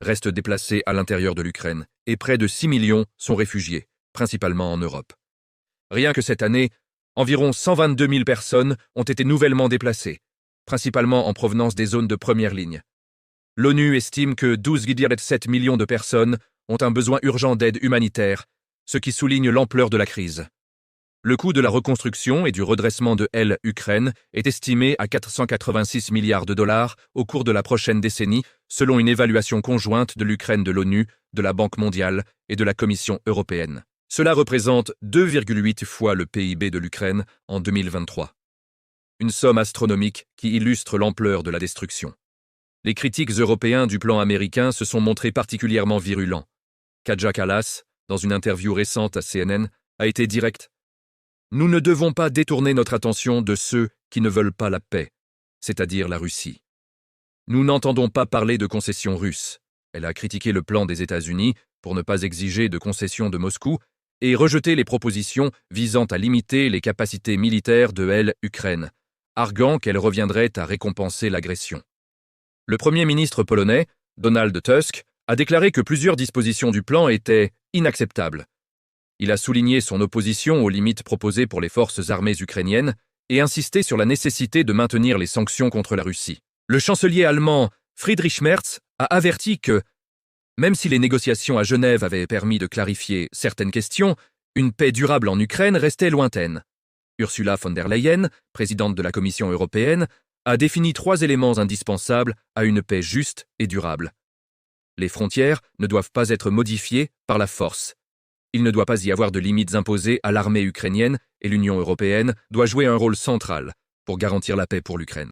restent déplacés à l'intérieur de l'Ukraine et près de 6 millions sont réfugiés, principalement en Europe. Rien que cette année, environ 122 000 personnes ont été nouvellement déplacées, principalement en provenance des zones de première ligne. L'ONU estime que 12,7 millions de personnes ont un besoin urgent d'aide humanitaire, ce qui souligne l'ampleur de la crise. Le coût de la reconstruction et du redressement de l'Ukraine est estimé à 486 milliards de dollars au cours de la prochaine décennie, selon une évaluation conjointe de l'Ukraine de l'ONU, de la Banque mondiale et de la Commission européenne. Cela représente 2,8 fois le PIB de l'Ukraine en 2023. Une somme astronomique qui illustre l'ampleur de la destruction. Les critiques européens du plan américain se sont montrés particulièrement virulents. Kaja Kallas, dans une interview récente à CNN, a été directe. « Nous ne devons pas détourner notre attention de ceux qui ne veulent pas la paix, c'est-à-dire la Russie. Nous n'entendons pas parler de concessions russes. » Elle a critiqué le plan des États-Unis pour ne pas exiger de concessions de Moscou et rejeté les propositions visant à limiter les capacités militaires de l'Ukraine, arguant qu'elle reviendrait à récompenser l'agression. Le Premier ministre polonais, Donald Tusk, a déclaré que plusieurs dispositions du plan étaient inacceptables. Il a souligné son opposition aux limites proposées pour les forces armées ukrainiennes et insisté sur la nécessité de maintenir les sanctions contre la Russie. Le chancelier allemand Friedrich Merz a averti que, même si les négociations à Genève avaient permis de clarifier certaines questions, une paix durable en Ukraine restait lointaine. Ursula von der Leyen, présidente de la Commission européenne, a défini 3 éléments indispensables à une paix juste et durable. Les frontières ne doivent pas être modifiées par la force. Il ne doit pas y avoir de limites imposées à l'armée ukrainienne et l'Union européenne doit jouer un rôle central pour garantir la paix pour l'Ukraine.